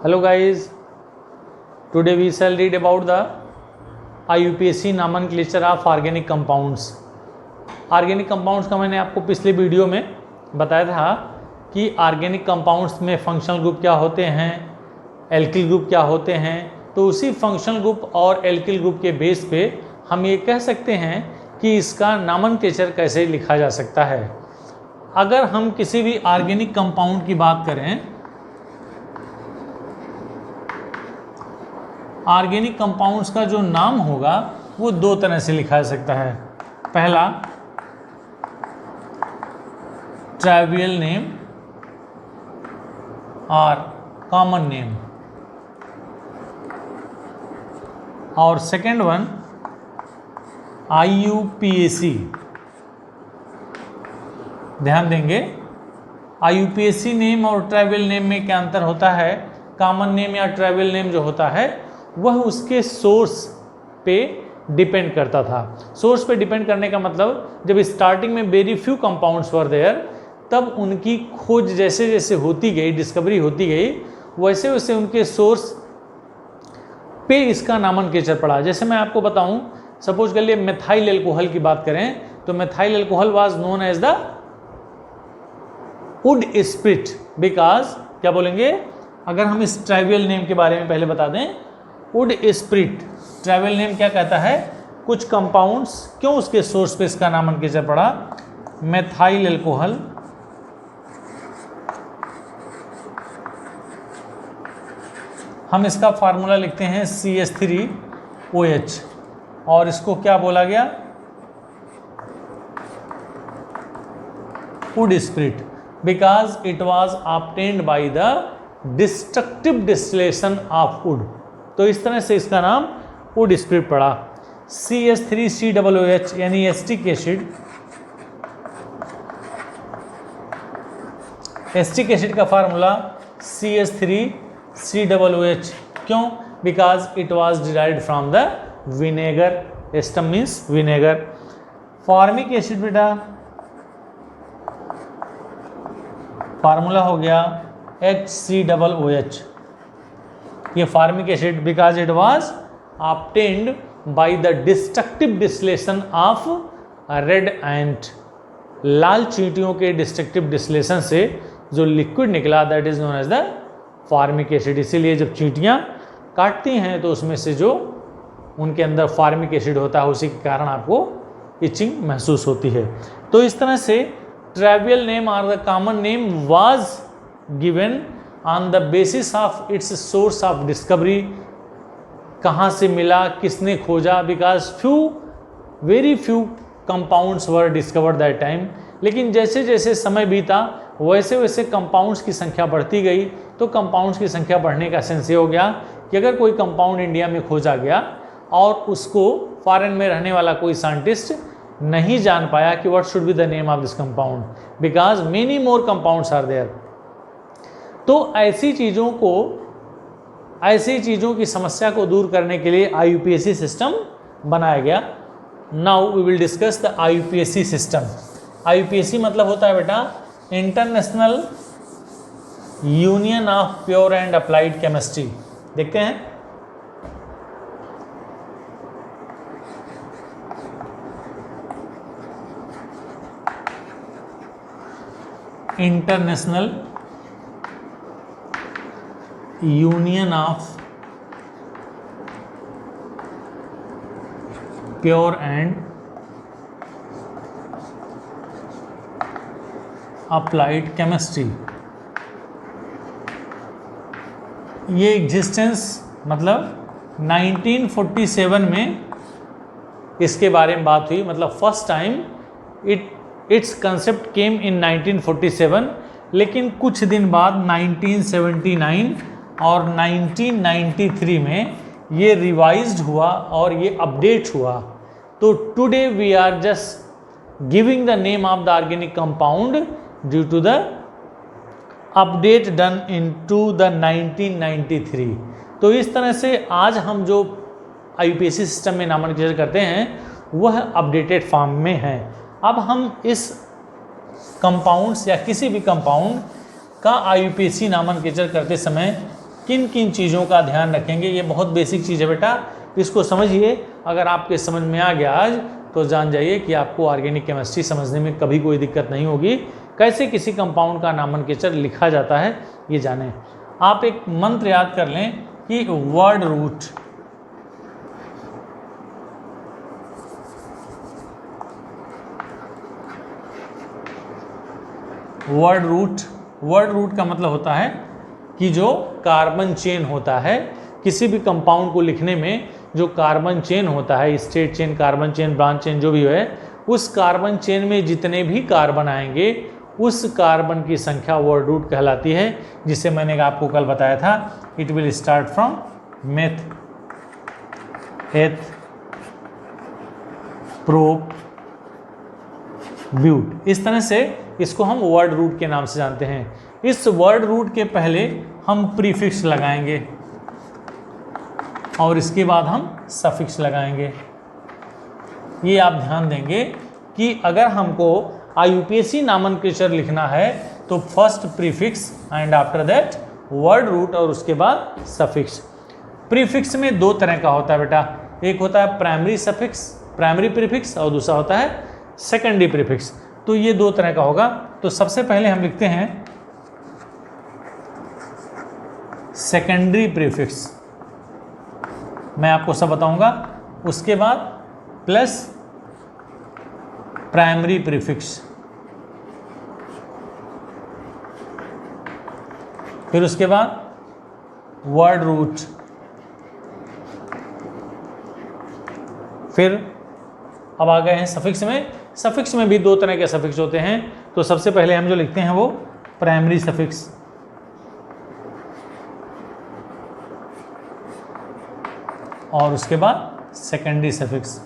Hello guys, today we shall read about the IUPAC nomenclature of organic compounds. Organic compounds का मैंने आपको पिछले video में बताया था कि ऑर्गेनिक कंपाउंड्स में फंक्शनल ग्रुप क्या होते हैं, एल्किल ग्रुप क्या होते हैं। तो उसी फंक्शनल ग्रुप और एल्किल ग्रुप के बेस पे हम ये कह सकते हैं कि इसका नॉमेनक्लेचर कैसे लिखा जा सकता है। अगर हम किसी भी ऑर्गेनिक कंपाउंड की बात करें, ऑर्गेनिक कंपाउंड्स का जो नाम होगा वो दो तरह से लिखा जा सकता है। पहला ट्राइवियल नेम और कॉमन नेम, और सेकेंड वन IUPAC। ध्यान देंगे, IUPAC नेम और ट्राइवियल नेम में क्या अंतर होता है। कॉमन नेम या ट्राइवियल नेम जो होता है वह उसके सोर्स पे डिपेंड करता था। सोर्स पे डिपेंड करने का मतलब, जब स्टार्टिंग में very few compounds were there, तब उनकी खोज जैसे जैसे होती गई, डिस्कवरी होती गई, वैसे वैसे उनके सोर्स पे इसका नॉमेनक्लेचर पड़ा। जैसे मैं आपको बताऊं, सपोज कर लिए मेथाइल एल्कोहल की बात करें तो methyl alcohol was known as the wood spirit, because क्या बोलेंगे, अगर हम इस ट्राइवियल नेम के बारे में पहले बता दें, वुड स्प्रिट ट्राइवियल नेम क्या कहता है, कुछ कंपाउंड्स क्यों उसके सोर्स पे इसका नॉमेनक्लेचर पड़ा। मेथाइल एल्कोहल हम इसका फार्मूला लिखते हैं CH3OH, और इसको क्या बोला गया, would spirit, because it was obtained by the destructive distillation of would. तो इस तरह से इसका नाम वुड स्प्रिट पड़ा। CH3COOH यानी एस्टिक एसिड, एस्टिक एसिड का फार्मूला CH3COOH, क्यों, because it was derived from the vinegar, acetum means vinegar. Formic acid बेटा फार्मूला हो गया HCOOH, ये formic acid, because it was obtained by the destructive distillation of red ant, लाल चींटियों के destructive distillation से जो लिक्विड निकला, that is known as the formic acid. इसीलिए जब चींटियां काटती हैं तो उसमें से जो उनके अंदर फार्मिक एसिड होता है, उसी के कारण आपको इचिंग महसूस होती है। तो इस तरह से ट्राइवियल नेम और the common name was given on the basis of its source of discovery, कहाँ से मिला, किसने खोजा, because very few compounds were discovered that time. लेकिन जैसे जैसे समय बीता वैसे वैसे कंपाउंड्स की संख्या बढ़ती गई। तो कंपाउंड्स की संख्या बढ़ने का सेंस ये हो गया कि अगर कोई कंपाउंड इंडिया में खोजा गया और उसको फॉरेन में रहने वाला कोई साइंटिस्ट नहीं जान पाया कि what should be the name of this compound, because many more compounds are there. तो ऐसी चीज़ों की समस्या को दूर करने के लिए IUPAC सिस्टम बनाया गया। Now we will discuss the IUPAC system. IUPAC मतलब होता है बेटा international union of pure and applied chemistry. देखते हैं, international union of pure and applied chemistry, ये एग्जिस्टेंस मतलब 1947 में इसके बारे में बात हुई। मतलब first time it's concept came in 1947, लेकिन कुछ दिन बाद 1979 और 1993 में ये रिवाइज्ड हुआ और ये अपडेट हुआ। तो today we are just giving the name of the organic compound due to the update done in to the 1993। तो इस तरह से आज हम जो IUPAC सिस्टम में नॉमेनक्लेचर करते हैं वह अपडेटेड फॉर्म में है। अब हम इस कंपाउंड्स या किसी भी कंपाउंड का IUPAC नॉमेनक्लेचर करते समय किन किन चीज़ों का ध्यान रखेंगे। ये बहुत बेसिक चीज़ है बेटा, इसको समझिए। अगर आपके समझ में आ गया आज तो जान जाइए कि आपको ऑर्गेनिक केमिस्ट्री समझने में कभी कोई दिक्कत नहीं होगी। कैसे किसी कंपाउंड का नामनकेचर लिखा जाता है ये जानें। आप एक मंत्र याद कर लें कि वर्ड रूट, वर्ड रूट का मतलब होता है कि जो कार्बन चेन होता है, किसी भी कंपाउंड को लिखने में जो कार्बन चेन होता है, state chain, carbon chain, branch chain, जो भी है, उस कार्बन चेन में जितने भी कार्बन आएंगे उस कार्बन की संख्या वर्ड रूट कहलाती है, जिसे मैंने आपको कल बताया था। It will start from meth, eth, prop, but. इस तरह से इसको हम वर्ड रूट के नाम से जानते हैं। इस वर्ड रूट के पहले हम प्रीफिक्स लगाएंगे और इसके बाद हम सफिक्स लगाएंगे। ये आप ध्यान देंगे कि अगर हमको IUPAC नामनक्लेचर लिखना है तो first prefix and after that word root और उसके बाद सफिक्स। प्रीफिक्स में दो तरह का होता है बेटा, एक होता है प्राइमरी सफिक्स, प्राइमरी प्रीफिक्स, और दूसरा होता है सेकेंडरी प्रीफिक्स। तो ये दो तरह का होगा। तो सबसे पहले हम लिखते हैं सेकेंडरी प्रीफिक्स, मैं आपको सब बताऊंगा। उसके बाद प्लस प्राइमरी प्रीफिक्स, फिर उसके बाद वर्ड रूट, फिर अब आ गए हैं सफिक्स में। सफिक्स में भी दो तरह के सफिक्स होते हैं। तो सबसे पहले हम जो लिखते हैं वो प्राइमरी सफिक्स, और उसके बाद सेकेंडरी सफिक्स।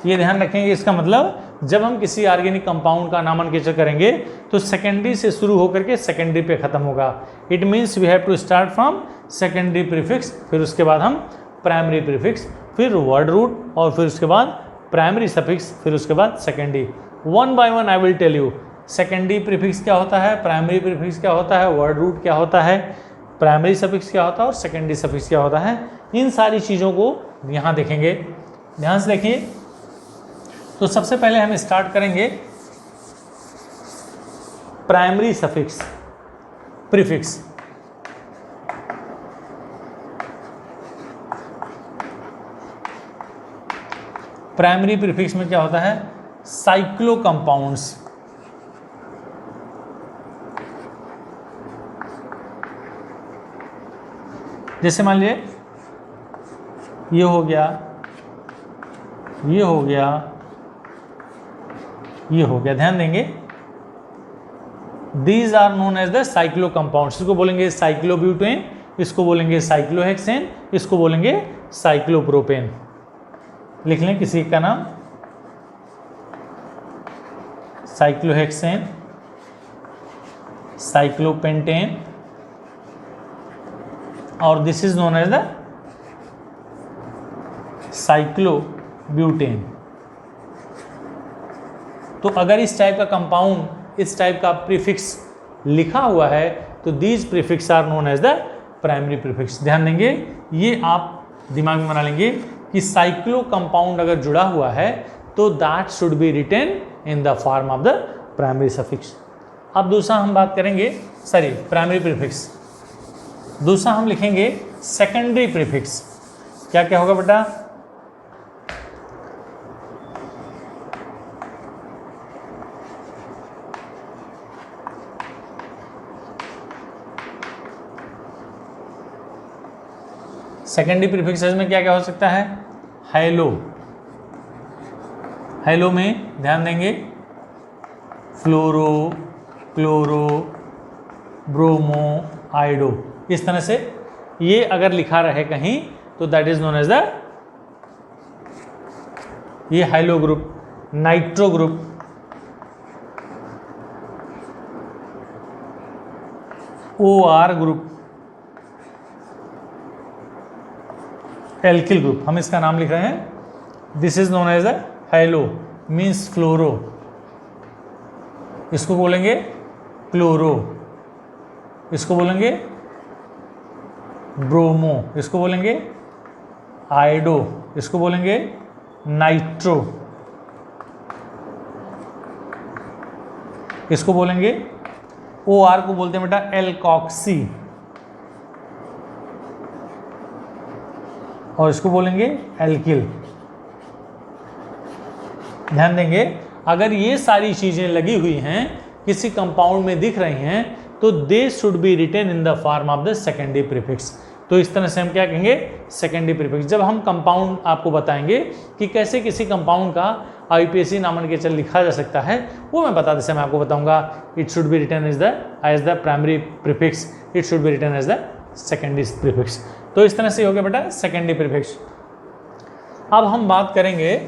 ये ध्यान रखेंगे, इसका मतलब जब हम किसी ऑर्गेनिक कंपाउंड का नामनकेचर करेंगे तो सेकेंडरी से शुरू होकर के सेकेंडरी पे खत्म होगा। It means we have to start from secondary prefix, फिर उसके बाद हम प्राइमरी प्रीफिक्स, फिर वर्ड रूट, और फिर उसके बाद प्राइमरी सफिक्स, फिर उसके बाद secondary. One by one I will tell you secondary prefix क्या होता है, प्राइमरी प्रीफिक्स क्या होता है, वर्ड रूट क्या होता है, प्राइमरी सफिक्स क्या होता है और सेकेंडरी सफिक्स क्या होता है। इन सारी चीज़ों को यहाँ देखेंगे, ध्यान से देखिए। तो सबसे पहले हम स्टार्ट करेंगे primary suffix prefix. Primary prefix में क्या होता है, साइक्लो कंपाउंड्स। जैसे मान लीजिए ये हो गया, ये हो गया, ये हो गया, ध्यान देंगे। These are known as the cyclo compounds. इसको बोलेंगे साइक्लोब्यूटेन, इसको बोलेंगे साइक्लोहेक्सेन, इसको बोलेंगे साइक्लोप्रोपेन। लिख लें किसी का नाम, साइक्लोहेक्सेन, साइक्लोपेंटेन, और this is known as the cyclobutane. तो अगर इस टाइप का कंपाउंड, इस टाइप का प्रीफिक्स लिखा हुआ है तो these prefix are known as the primary prefix. ध्यान देंगे, ये आप दिमाग में बना लेंगे कि साइक्लो कंपाउंड अगर जुड़ा हुआ है तो that should be written in the form of the primary suffix. अब दूसरा हम बात करेंगे, सॉरी प्राइमरी प्रीफिक्स। दूसरा हम लिखेंगे सेकेंडरी प्रीफिक्स। क्या क्या होगा बेटा, सेकेंडरी प्रीफिक्सेस में क्या क्या हो सकता है, हैलो, हैलो में ध्यान देंगे फ्लोरो, क्लोरो, ब्रोमो, आइडो। इस तरह से ये अगर लिखा रहे कहीं तो that is known as the, ये halo group, nitro group, OR group, alkyl group, हम इसका नाम लिख रहे हैं। This is known as the halo, means fluoro, इसको बोलेंगे क्लोरो, इसको बोलेंगे ब्रोमो, इसको बोलेंगे आयोडो, इसको बोलेंगे नाइट्रो, इसको बोलेंगे OR को बोलते हैं बेटा एल्कॉक्सी, और इसको बोलेंगे एल्किल। ध्यान देंगे, अगर ये सारी चीजें लगी हुई हैं किसी कंपाउंड में दिख रही हैं तो they should be written in the form of the secondary prefix. तो इस तरह से हम क्या कहेंगे, सेकेंडरी प्रीफिक्स। जब हम कंपाउंड आपको बताएंगे कि कैसे किसी कंपाउंड का IUPAC नॉमेनक्लेचर लिखा जा सकता है, वो मैं बता दें, मैं आपको बताऊंगा। It should be written as the primary prefix, it should be written as the secondary prefix. तो इस तरह से हो गया बेटा सेकेंडरी प्रीफिक्स। अब हम बात करेंगे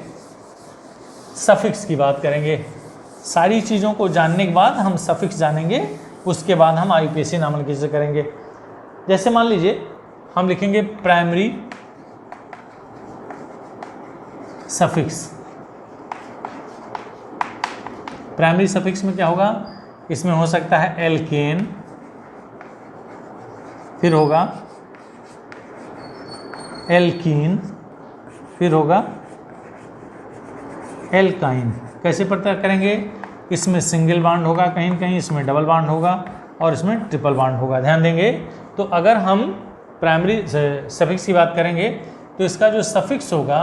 सफिक्स की, बात करेंगे। सारी चीज़ों को जानने के बाद हम सफिक्स जानेंगे, उसके बाद हम IUPAC नॉमेनक्लेचर करेंगे। जैसे मान लीजिए हम लिखेंगे प्राइमरी सफिक्स। प्राइमरी सफिक्स में क्या होगा, इसमें हो सकता है एल्केन, फिर होगा एल्कीन, फिर होगा एल्काइन। कैसे पता करेंगे, इसमें सिंगल बॉन्ड होगा कहीं कहीं, इसमें डबल बॉन्ड होगा और इसमें ट्रिपल बॉन्ड होगा। ध्यान देंगे, तो अगर हम प्राइमरी सफिक्स की बात करेंगे तो इसका जो सफिक्स होगा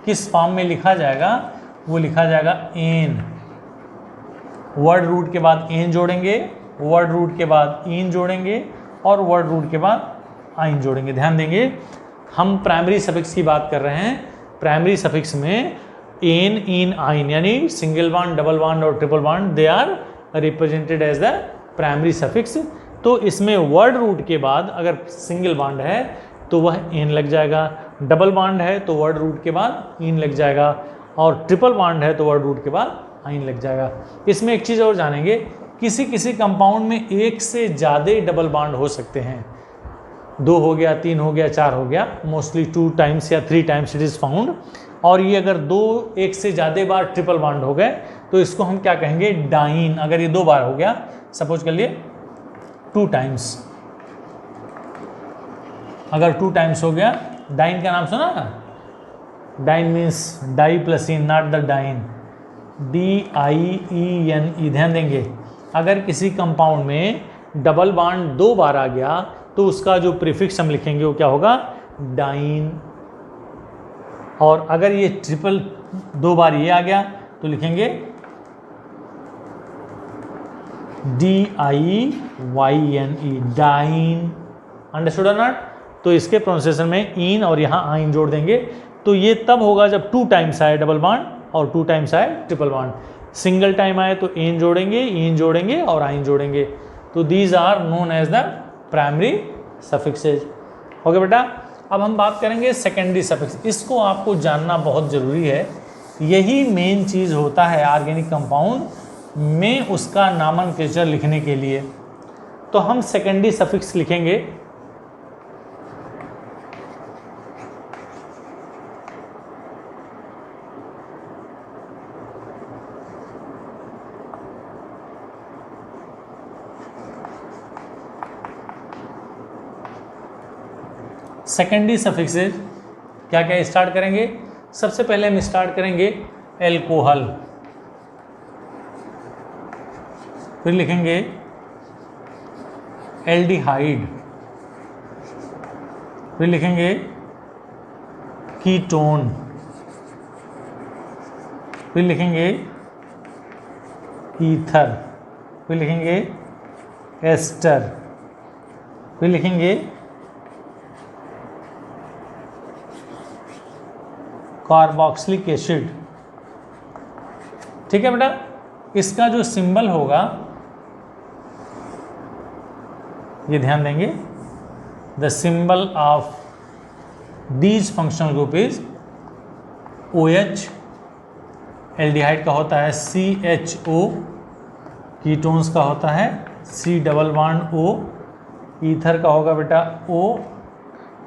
किस फॉर्म में लिखा जाएगा, वो लिखा जाएगा एन। वर्ड रूट के बाद एन जोड़ेंगे, वर्ड रूट के बाद इन जोड़ेंगे और वर्ड रूट के बाद आइन जोड़ेंगे। ध्यान देंगे, हम प्राइमरी सफिक्स की बात कर रहे हैं। प्राइमरी सफिक्स में एन, इन, आइन यानी सिंगल बॉन्ड, डबल बॉन्ड और triple bond, they are represented as the primary suffix. तो इसमें वर्ड रूट के बाद अगर सिंगल बॉन्ड है तो वह एन लग जाएगा, डबल बॉन्ड है तो वर्ड रूट के बाद इन लग जाएगा, और ट्रिपल बॉन्ड है तो वर्ड रूट के बाद आइन लग जाएगा। इसमें एक चीज़ और जानेंगे, किसी किसी कंपाउंड में एक से ज़्यादा डबल बॉन्ड हो सकते हैं। 2 हो गया, 3 हो गया, 4 हो गया, मोस्टली 2 टाइम्स या 3 टाइम्स इट इज़ फाउंड। और ये अगर एक से ज़्यादा बार ट्रिपल बॉन्ड हो गए तो इसको हम क्या कहेंगे, डाइन। अगर ये 2 बार हो गया, सपोज कर लिए 2 टाइम्स, अगर 2 टाइम्स हो गया, डाइन का नाम सुना ना? Diene means di plus ene, not the diene, DIENE। ध्यान देंगे, अगर किसी कंपाउंड में डबल बॉन्ड 2 बार आ गया तो उसका जो प्रीफिक्स हम लिखेंगे वो क्या होगा, डाइन। और अगर ये ट्रिपल 2 बार ये आ गया तो लिखेंगे DIYNE, डाइन। अंडरस्टूड और नॉट? तो इसके प्रोनाउंसिएशन में इन और यहाँ आइन जोड़ देंगे। तो ये तब होगा जब 2 टाइम्स आए डबल बॉन्ड और 2 टाइम्स आए ट्रिपल बॉन्ड। सिंगल टाइम आए तो इन जोड़ेंगे, इन जोड़ेंगे और आइन जोड़ेंगे। तो these are known as the primary suffixes. Okay बेटा, अब हम बात करेंगे सेकेंडरी सफिक्स। इसको आपको जानना बहुत ज़रूरी है, यही मेन चीज़ होता है ऑर्गेनिक कंपाउंड में उसका नॉमेनक्लेचर लिखने के लिए। तो हम सेकेंडरी सफिक्स लिखेंगे। सेकेंडरी सफिक्सेज क्या क्या स्टार्ट करेंगे, सबसे पहले हम स्टार्ट करेंगे एल्कोहल, फिर लिखेंगे एल्डिहाइड, फिर लिखेंगे कीटोन, फिर लिखेंगे ईथर, फिर लिखेंगे एस्टर, फिर लिखेंगे कार्बोक्सिलिक एसिड। ठीक है बेटा, इसका जो सिंबल होगा ये ध्यान देंगे, the symbol of these functional group is OH, aldehyde का होता है CHO, कीटोन्स का होता है C double bond O, ether का होगा बेटा O,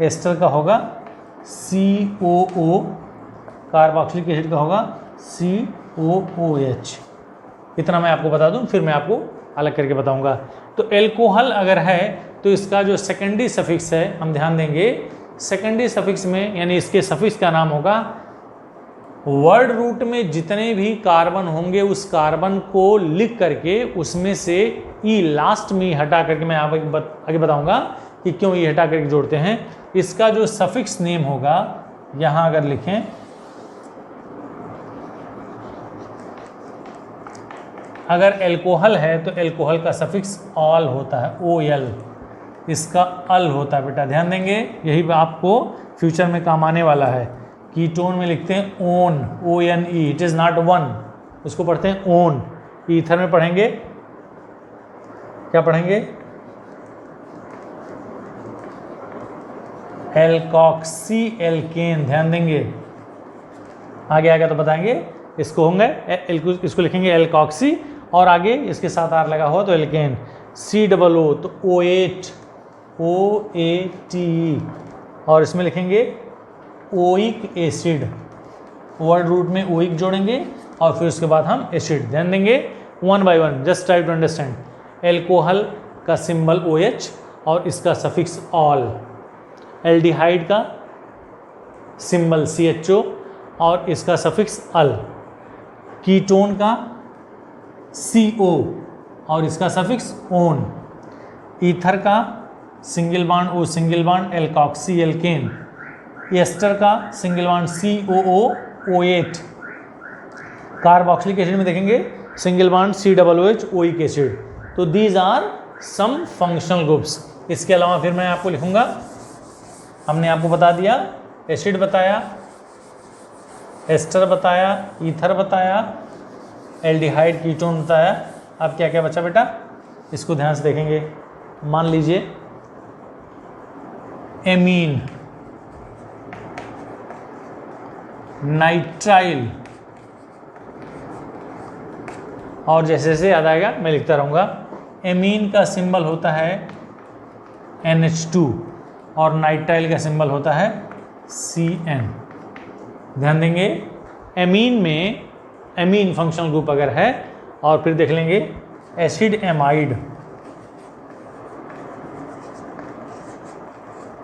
एस्टर का होगा COO, कार्बोक्सिलिक एसिड का होगा COOH। इतना मैं आपको बता दूं, फिर मैं आपको अलग करके बताऊंगा। तो एल्कोहल अगर है तो इसका जो सेकेंडरी सफिक्स है, हम ध्यान देंगे सेकेंडरी सफिक्स में, यानी इसके सफिक्स का नाम होगा, वर्ड रूट में जितने भी कार्बन होंगे उस कार्बन को लिख करके उसमें से ई लास्ट में हटा करके, मैं आगे बताऊंगा कि क्यों ई हटा करके जोड़ते हैं। इसका जो सफिक्स नेम होगा, यहां अगर लिखें अगर एल्कोहल है तो एल्कोहल का सफिक्स ऑल होता है, ओ एल, इसका अल होता है बेटा, ध्यान देंगे, यही आपको फ्यूचर में काम आने वाला है। कीटोन में लिखते हैं one, O N E, it is not one, उसको पढ़ते हैं ओन। ईथर में पढ़ेंगे, क्या पढ़ेंगे, एल्कॉक्सी एल्केन, ध्यान देंगे, आगे आएगा तो बताएंगे। इसको होंगे इसको लिखेंगे एल्कॉक्सी, और आगे इसके साथ आर लगा हो तो एल्केन। सी डबल ओ तो OH, OATE, और इसमें लिखेंगे ओइक एसिड, वर्ड रूट में ओइक जोड़ेंगे और फिर उसके बाद हम एसिड, ध्यान देंगे one by one, just try to understand. Alcohol का सिंबल OH और इसका सफिक्स ऑल। एल्डिहाइड का सिंबल CHO और इसका सफिक्स अल। कीटोन का CO और इसका सफिक्स ओन। ईथर का single bond O single bond alkoxy alkane. Ester का single bond COO OH। Carboxylic acid में देखेंगे single bond COOH oic acid. तो these are some functional groups. इसके अलावा फिर मैं आपको लिखूंगा, हमने आपको बता दिया, एसिड बताया, एस्टर बताया, ईथर बताया, एल्डिहाइड कीटोन बताया। अब क्या क्या बचा बेटा, इसको ध्यान से देखेंगे। मान लीजिए एमीन, नाइट्राइल, और जैसे जैसे याद आएगा मैं लिखता रहूँगा। एमीन का सिंबल होता है NH2 और नाइट्राइल का सिंबल होता है CN। ध्यान देंगे, एमीन में एमीन फंक्शनल ग्रुप अगर है, और फिर देख लेंगे एसिड एमाइड,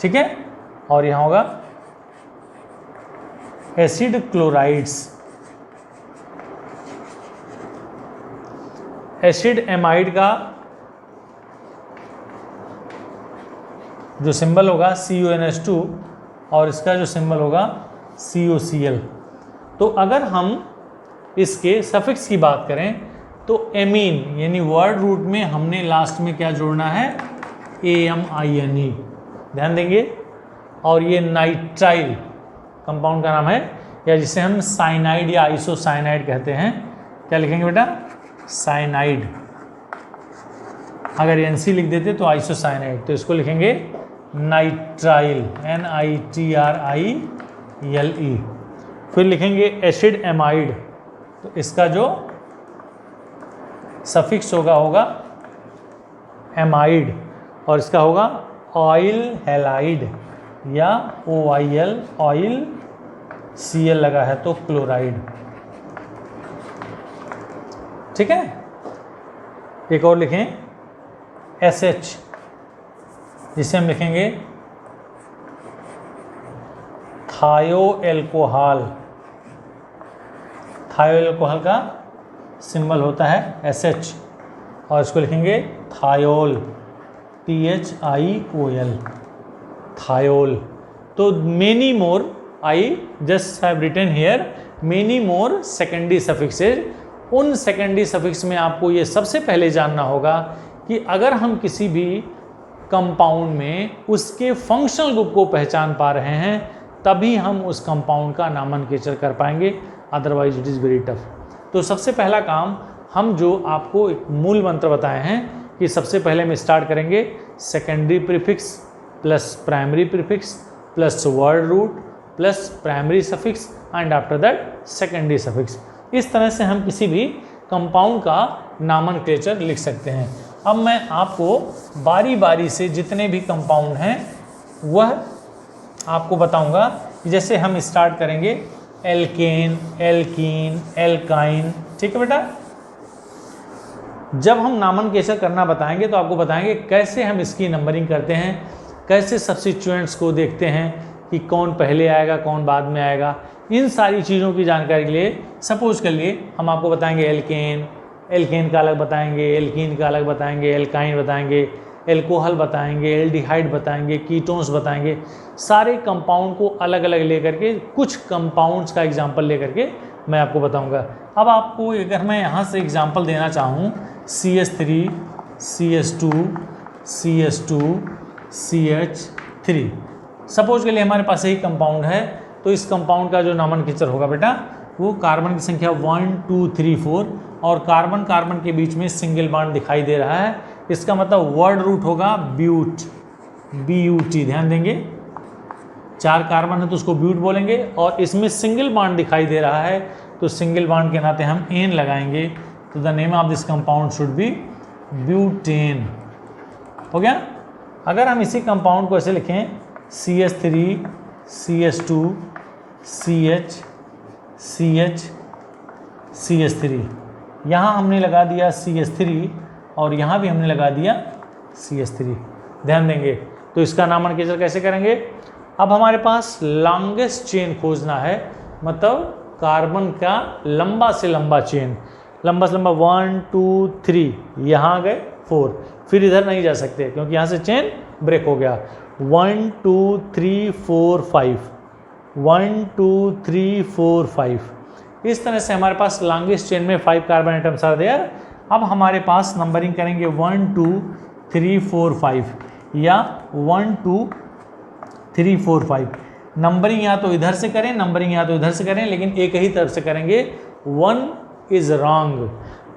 ठीक है, और यहाँ होगा एसिड क्लोराइड्स। एसिड एमाइड का जो सिंबल होगा CONH2 और इसका जो सिंबल होगा COCl। तो अगर हम इसके सफिक्स की बात करें तो एमीन यानी वर्ड रूट में हमने लास्ट में क्या जोड़ना है, AMINE, ध्यान देंगे। और ये नाइट्राइल कंपाउंड का नाम है, या जिसे हम साइनाइड या आइसोसाइनाइड कहते हैं। क्या लिखेंगे बेटा, साइनाइड। अगर NC लिख देते तो आइसोसाइनाइड, तो इसको लिखेंगे नाइट्राइल, NITRILE। फिर लिखेंगे एसिड एमाइड, तो इसका जो सफिक्स होगा एमाइड, और इसका होगा ऑयल हैलाइड या OIL, ऑयल Cl लगा है तो क्लोराइड, ठीक है। एक और लिखें SH, जिसे हम लिखेंगे थायो एल्कोहल। थायो एल्कोहल का सिंबल होता है SH और इसको लिखेंगे थायोल, THIOL, थायोल। तो many more, I just have written here many more secondary suffixes. उन सेकेंडरी सफिक्स में आपको ये सबसे पहले जानना होगा कि अगर हम किसी भी कंपाउंड में उसके फंक्शनल ग्रुप को पहचान पा रहे हैं तभी हम उस कंपाउंड का नामनक्लेचर कर पाएंगे, otherwise it is very tough. तो सबसे पहला काम, हम जो आपको एक मूल मंत्र बताए हैं कि सबसे पहले हम स्टार्ट करेंगे secondary prefix plus primary prefix plus word root plus primary suffix and after that secondary suffix. इस तरह से हम किसी भी कंपाउंड का नामनक्लेचर लिख सकते हैं। अब मैं आपको बारी बारी से जितने भी कंपाउंड हैं वह आपको बताऊंगा। जैसे हम स्टार्ट करेंगे एल्केन, एल्कीन, एल्काइन, ठीक है बेटा। जब हम नामनकेचर करना बताएंगे तो आपको बताएंगे कैसे हम इसकी नंबरिंग करते हैं, कैसे सब्स्टिट्यूएंट्स को देखते हैं कि कौन पहले आएगा कौन बाद में आएगा। इन सारी चीज़ों की जानकारी के लिए सपोज कर लिए हम आपको बताएंगे एल्केन, एल्केन का अलग बताएंगे, एल्कीन का अलग बताएंगे, एल्काइन बताएंगे, एल्कोहल बताएंगे, एल्डिहाइड बताएंगे, कीटोन्स बताएंगे। सारे कंपाउंड को अलग अलग लेकर के कुछ कंपाउंड्स का एग्जांपल लेकर के मैं आपको बताऊंगा। अब आपको अगर मैं यहाँ से एग्जांपल देना चाहूँ CH3, CH2, CH2, CH3, suppose के लिए हमारे पास यही कंपाउंड है, तो इस कंपाउंड का जो नामनकेचर होगा बेटा वो कार्बन की संख्या 1 2 3 4 और कार्बन कार्बन के बीच में सिंगल बॉन्ड दिखाई दे रहा है, इसका मतलब वर्ड रूट होगा ब्यूट, BUT। ध्यान देंगे 4 कार्बन है तो उसको ब्यूट बोलेंगे, और इसमें सिंगल बॉन्ड दिखाई दे रहा है तो सिंगल बॉन्ड के नाते हम एन लगाएंगे, तो the name of this compound should be butane. हो गया। अगर हम इसी कंपाउंड को ऐसे लिखें CH3, CH2, CH, CH, CH3, यहाँ हमने लगा दिया CH3 और यहाँ भी हमने लगा दिया CH3। ध्यान देंगे तो इसका नामनकेचर कैसे करेंगे। अब हमारे पास लॉन्गेस्ट चेन खोजना है, मतलब कार्बन का लंबा से लंबा चेन, लंबा से लंबा 1 2 3, यहाँ गए 4, फिर इधर नहीं जा सकते क्योंकि यहाँ से चेन ब्रेक हो गया। 1 2 3 4 5, 1 2 3 4 5, इस तरह से हमारे पास लॉन्गेस्ट चेन में 5 कार्बन एटम्स आर देयर। अब हमारे पास नंबरिंग करेंगे 1 2 3 4 5 या 1 2 3 4 5। नंबरिंग या तो इधर से करें, नंबरिंग या तो इधर से करें, लेकिन एक ही तरफ से करेंगे। 1 इज रॉन्ग।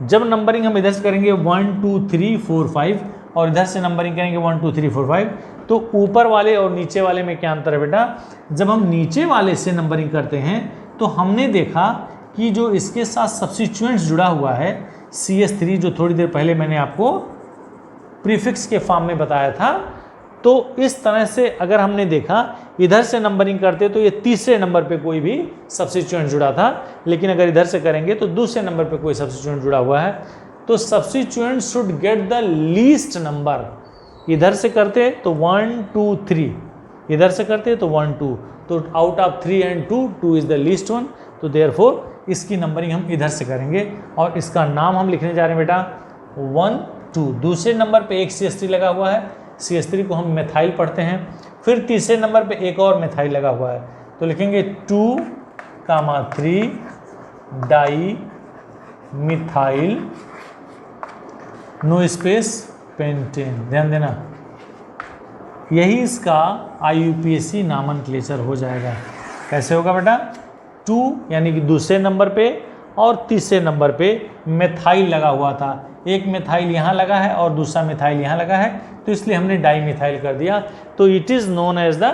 जब नंबरिंग हम इधर से करेंगे 1 2 3 4 5 और इधर से नंबरिंग करेंगे 1 2 3 4 5, तो ऊपर वाले और नीचे वाले में क्या अंतर है बेटा। जब हम नीचे वाले से नंबरिंग करते हैं तो हमने देखा कि जो इसके साथ सब्स्टिट्यूएंट्स जुड़ा हुआ है CH3, जो थोड़ी देर पहले मैंने आपको प्रीफिक्स के फॉर्म में बताया था, तो इस तरह से अगर हमने देखा इधर से नंबरिंग करते तो ये तीसरे नंबर पे कोई भी सब्स्टिट्यूएंट जुड़ा था, लेकिन अगर इधर से करेंगे तो दूसरे नंबर पे कोई सब्स्टिट्यूएंट जुड़ा हुआ है। तो substituent should get the least number. इधर से करते तो 1 2 3, इधर से करते तो 1 2, तो out of 3 and 2, 2 is the least one, तो देयरफॉर इसकी नंबरिंग हम इधर से करेंगे और इसका नाम हम लिखने जा रहे हैं बेटा 1 2। दूसरे नंबर पे एक CH3 लगा हुआ है, CH3 को हम मेथाइल पढ़ते हैं। फिर तीसरे नंबर पे एक और मेथाइल लगा हुआ है, तो लिखेंगे 2, 3 di methyl, no space, pentane. ध्यान देना, यही इसका IUPAC नामनक्लेचर हो जाएगा। कैसे होगा बेटा। 2 यानी कि दूसरे नंबर पे और तीसरे नंबर पे मेथाइल लगा हुआ था, एक मेथाइल यहाँ लगा है और दूसरा मेथाइल यहाँ लगा है, तो इसलिए हमने डाई मिथाइल कर दिया। तो it is known as the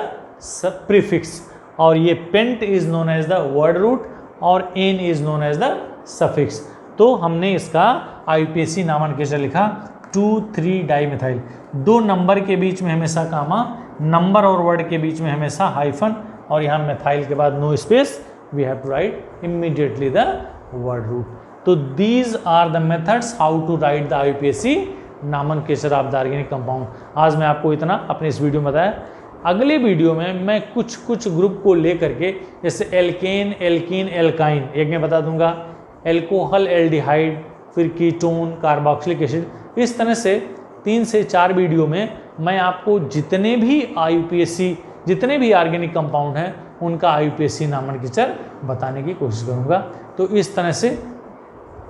prefix, और ये pent is known as the word root और ane is known as the suffix. तो हमने इसका IUPAC नामनक्लेचर लिखा 2 3 डाई मिथाइल। 2 नंबर के बीच में हमेशा कामा, नंबर और वर्ड के बीच में हमेशा हाइफन, और यहाँ मेथाइल के बाद no space, we have to write immediately the word root. तो these are the methods how to write the IUPAC nomenclature of the organic compound. आज मैं आपको इतना अपने इस वीडियो में बताया। अगले वीडियो में मैं कुछ ग्रुप को ले करके, जैसे एल्केन, एल्कीन, एल्काइन, एक मैं बता दूंगा, एल्कोहल, एल्डिहाइड, फिर कीटोन, कार्बोक्सिलिक एसिड, इस तरह से 3 से 4 वीडियो में मैं आपको जितने भी IUPAC, जितने भी ऑर्गेनिक कंपाउंड हैं उनका IUPAC नामनक्लेचर बताने की कोशिश करूंगा। तो इस तरह से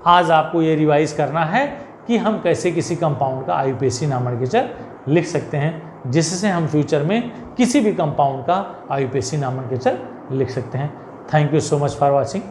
आज आपको ये रिवाइज करना है कि हम कैसे किसी कंपाउंड का IUPAC नामनक्लेचर लिख सकते हैं, जिससे हम फ्यूचर में किसी भी कंपाउंड का IUPAC नामनक्लेचर लिख सकते हैं। Thank you so much for watching.